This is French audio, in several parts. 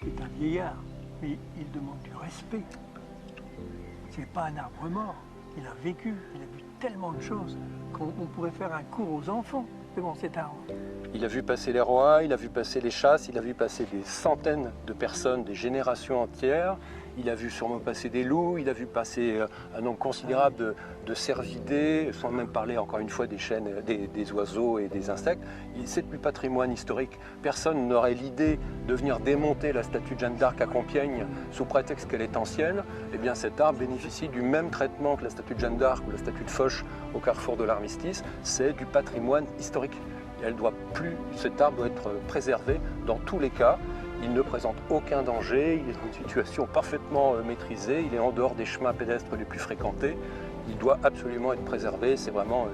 qui est un vieillard, mais il demande du respect. C'est pas un arbre mort. Il a vécu, il a vu tellement de choses qu'on pourrait faire un cours aux enfants devant cet arbre. Il a vu passer les rois, il a vu passer les chasses, il a vu passer des centaines de personnes, des générations entières. Il a vu sûrement passer des loups, il a vu passer un nombre considérable de cervidés, sans même parler encore une fois des chênes, des oiseaux et des insectes. C'est du patrimoine historique. Personne n'aurait l'idée de venir démonter la statue de Jeanne d'Arc à Compiègne sous prétexte qu'elle est ancienne. Eh bien cet arbre bénéficie du même traitement que la statue de Jeanne d'Arc ou la statue de Foch au carrefour de l'Armistice. C'est du patrimoine historique. Cet arbre doit être préservé dans tous les cas. Il ne présente aucun danger, il est dans une situation parfaitement maîtrisée, il est en dehors des chemins pédestres les plus fréquentés. Il doit absolument être préservé, c'est vraiment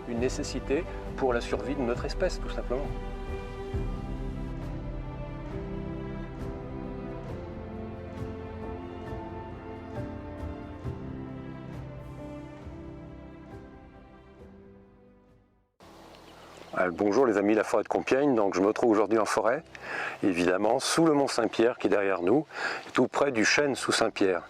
une nécessité pour la survie de notre espèce, tout simplement. Bonjour les amis de la forêt de Compiègne, donc je me trouve aujourd'hui en forêt, évidemment sous le mont Saint-Pierre qui est derrière nous, tout près du chêne sous Saint-Pierre.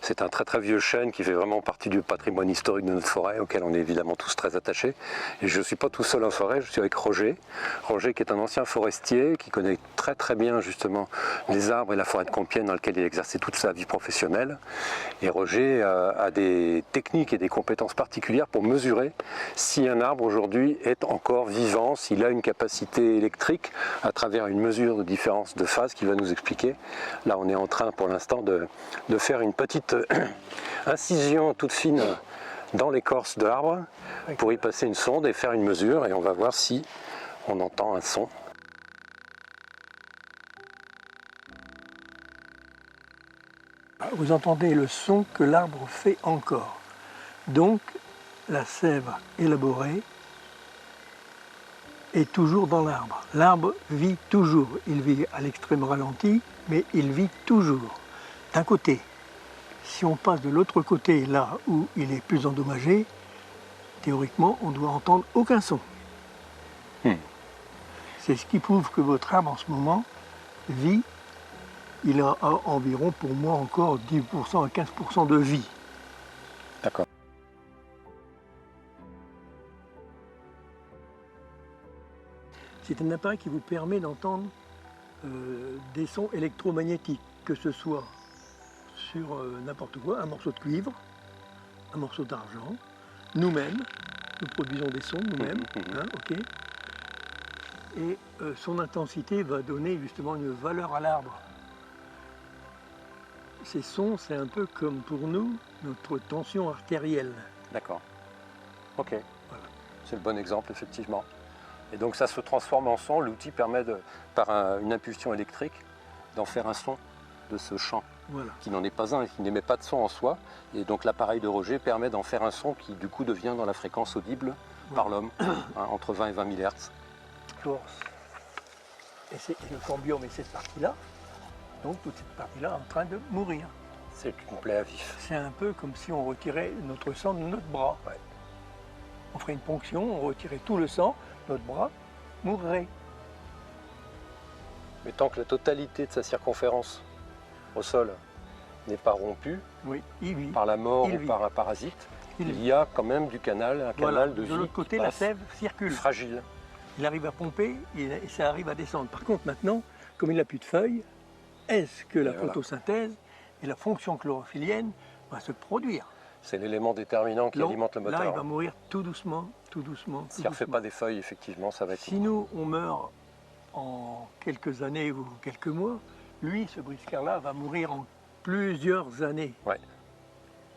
C'est un très très vieux chêne qui fait vraiment partie du patrimoine historique de notre forêt, auquel on est évidemment tous très attachés. Et je ne suis pas tout seul en forêt, je suis avec Roger. Roger qui est un ancien forestier, qui connaît très très bien justement les arbres et la forêt de Compiègne dans laquelle il a exercé toute sa vie professionnelle. Et Roger a des techniques et des compétences particulières pour mesurer si un arbre aujourd'hui est encore vivant, s'il a une capacité électrique à travers une mesure de différence de phase qu'il va nous expliquer. Là on est en train pour l'instant de faire une petite incision toute fine dans l'écorce de l'arbre pour y passer une sonde et faire une mesure, et on va voir si on entend un son. Vous entendez le son que l'arbre fait encore. Donc la sève élaborée est toujours dans l'arbre. L'arbre vit toujours. Il vit à l'extrême ralenti, mais il vit toujours. D'un côté. Si on passe de l'autre côté, là où il est plus endommagé, théoriquement, on doit entendre aucun son. C'est ce qui prouve que votre arbre, en ce moment, vit. Il a environ, pour moi, encore 10% à 15% de vie. D'accord. C'est un appareil qui vous permet d'entendre des sons électromagnétiques, que ce soit sur n'importe quoi, un morceau de cuivre, un morceau d'argent. Nous-mêmes, nous produisons des sons nous-mêmes, hein, ok. Et son intensité va donner justement une valeur à l'arbre. Ces sons, c'est un peu comme pour nous, notre tension artérielle. D'accord. Ok. Voilà. C'est le bon exemple, effectivement. Et donc ça se transforme en son. L'outil permet, par une impulsion électrique, d'en faire un son de ce chant. Voilà. Qui n'en est pas un, qui n'émet pas de son en soi. Et donc l'appareil de Roger permet d'en faire un son qui du coup devient dans la fréquence audible par l'homme, hein, entre 20 et 20 000 Hz. Et le cambium est cette partie-là, donc toute cette partie-là en train de mourir. C'est une plaie à vif. C'est un peu comme si on retirait notre sang de notre bras. Ouais. On ferait une ponction, on retirait tout le sang, notre bras mourrait. Mais tant que la totalité de sa circonférence au sol n'est pas rompue, oui, il vit. Par la mort ou par un parasite, il y a quand même du canal, un canal de vie. De l'autre côté, la sève circule. Fragile. Il arrive à pomper et ça arrive à descendre. Par contre, maintenant, comme il n'a plus de feuilles, est-ce que la photosynthèse et la fonction chlorophyllienne va se produire? C'est l'élément déterminant qui alimente le moteur. Là, il va mourir tout doucement, tout doucement. S'il ne refait pas des feuilles, effectivement, ça va être... Si nous, on meurt en quelques années ou quelques mois, lui, ce briscard-là, va mourir en plusieurs années. Ouais.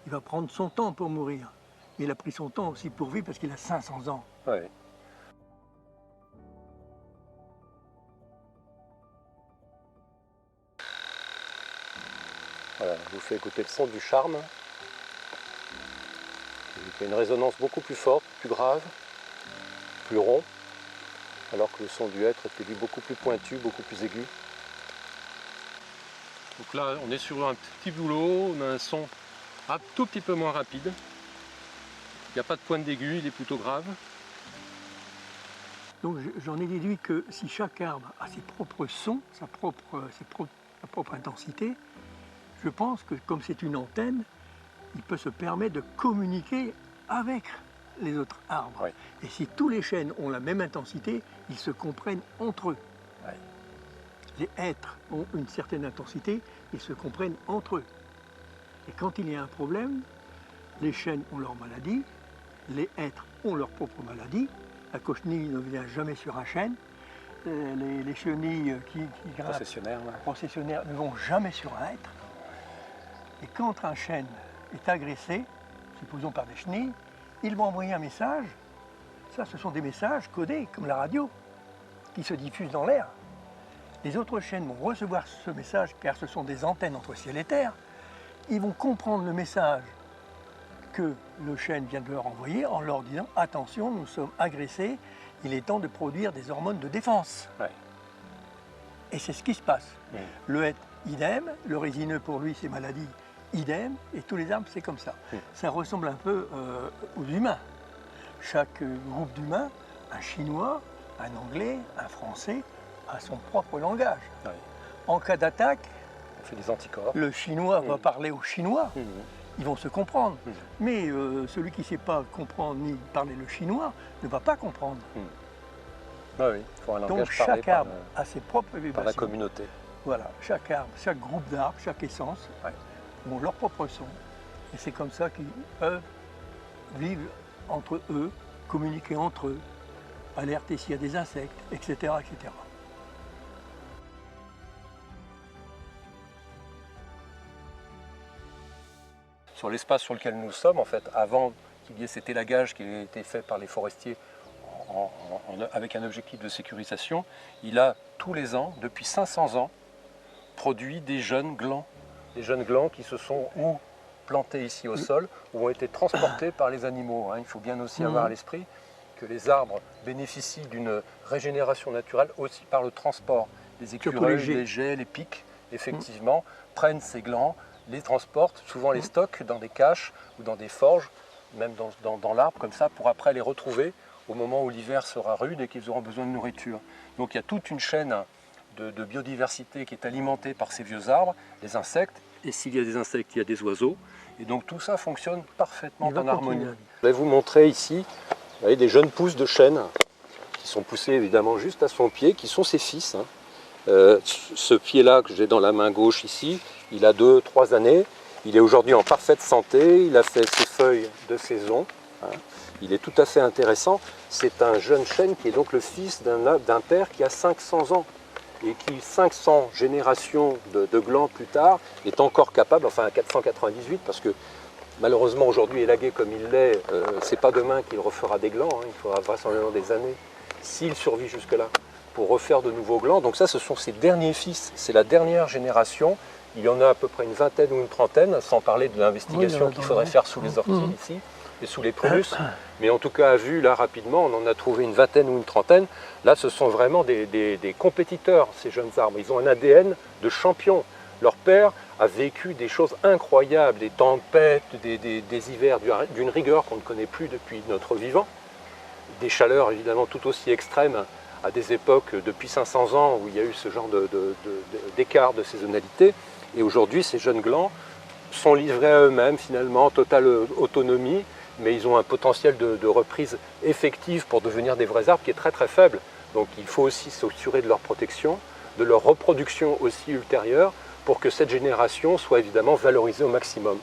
Il va prendre son temps pour mourir. Mais il a pris son temps aussi pour vivre parce qu'il a 500 ans. Ouais. Voilà, je vous fais écouter le son du charme. Il fait une résonance beaucoup plus forte, plus grave, plus rond, alors que le son du hêtre était lui beaucoup plus pointu, beaucoup plus aigu. Donc là, on est sur un petit boulot, on a un son un tout petit peu moins rapide. Il n'y a pas de pointe d'aigu, il est plutôt grave. Donc j'en ai déduit que si chaque arbre a ses propres sons, ses propres sa propre intensité, je pense que comme c'est une antenne, il peut se permettre de communiquer avec les autres arbres. Oui. Et si tous les chênes ont la même intensité, ils se comprennent entre eux. Oui. Les hêtres ont une certaine intensité, ils se comprennent entre eux. Et quand il y a un problème, les chênes ont leur maladie, les hêtres ont leur propre maladie, la cochenille ne vient jamais sur un chêne, les chenilles qui grimpent, processionnaires, ne vont jamais sur un hêtre. Et quand un chêne est agressé, supposons par des chenilles, ils vont envoyer un message. Ça, ce sont des messages codés, comme la radio, qui se diffusent dans l'air. Les autres chênes vont recevoir ce message, car ce sont des antennes entre ciel et terre. Ils vont comprendre le message que le chêne vient de leur envoyer en leur disant « Attention, nous sommes agressés, il est temps de produire des hormones de défense. Ouais. » Et c'est ce qui se passe. Le hêtre, idem, le résineux pour lui, c'est maladie, idem, et tous les arbres, c'est comme ça. Ça ressemble un peu aux humains. Chaque groupe d'humains, un Chinois, un Anglais, un Français, a son propre langage. Ouais. En cas d'attaque, on fait des anticorps. Le Chinois va parler aux Chinois, ils vont se comprendre. Mais celui qui ne sait pas comprendre ni parler le chinois ne va pas comprendre. Ah oui, il faut un langage Donc chaque arbre a ses propres vibrations. Par la communauté. Voilà, chaque arbre, chaque groupe d'arbres, chaque essence ont leur propre son. Et c'est comme ça qu'ils peuvent vivre entre eux, communiquer entre eux, alerter s'il y a des insectes, etc. etc. Sur l'espace sur lequel nous sommes, en fait, avant qu'il y ait cet élagage qui a été fait par les forestiers avec un objectif de sécurisation, il a tous les ans, depuis 500 ans, produit des jeunes glands. Des jeunes glands qui se sont ou plantés ici au sol ou ont été transportés par les animaux. Il faut bien aussi avoir à l'esprit que les arbres bénéficient d'une régénération naturelle aussi par le transport. Les écureuils, les geais, les pics, effectivement, prennent ces glands, les transportent, souvent les stockent dans des caches ou dans des forges, même dans l'arbre comme ça, pour après les retrouver au moment où l'hiver sera rude et qu'ils auront besoin de nourriture. Donc il y a toute une chaîne de biodiversité qui est alimentée par ces vieux arbres, les insectes, et s'il y a des insectes, il y a des oiseaux, et donc tout ça fonctionne parfaitement en harmonie. Je vais vous montrer ici, vous voyez, des jeunes pousses de chêne qui sont poussées évidemment juste à son pied, qui sont ses fils. Ce pied-là que j'ai dans la main gauche ici, il a 2-3 années, il est aujourd'hui en parfaite santé, il a fait ses feuilles de saison, il est tout à fait intéressant. C'est un jeune chêne qui est donc le fils d'un père qui a 500 ans et qui, 500 générations de glands plus tard, est encore capable, enfin à 498, parce que malheureusement aujourd'hui élagué comme il l'est, c'est pas demain qu'il refera des glands, il faudra vraisemblablement des années, s'il survit jusque-là, pour refaire de nouveaux glands. Donc ça, ce sont ses derniers fils, c'est la dernière génération. Il y en a à peu près une vingtaine ou une trentaine, sans parler de l'investigation qu'il faudrait faire sous les orties ici et sous les prunus. Mais en tout cas, à vue, là, rapidement, on en a trouvé une vingtaine ou une trentaine. Là, ce sont vraiment des compétiteurs, ces jeunes arbres. Ils ont un ADN de champion. Leur père a vécu des choses incroyables, des tempêtes, des hivers d'une rigueur qu'on ne connaît plus depuis notre vivant. Des chaleurs, évidemment, tout aussi extrêmes à des époques depuis 500 ans où il y a eu ce genre d'écart de saisonnalité. Et aujourd'hui, ces jeunes glands sont livrés à eux-mêmes, finalement, en totale autonomie, mais ils ont un potentiel de reprise effective pour devenir des vrais arbres qui est très très faible. Donc il faut aussi s'assurer de leur protection, de leur reproduction aussi ultérieure, pour que cette génération soit évidemment valorisée au maximum.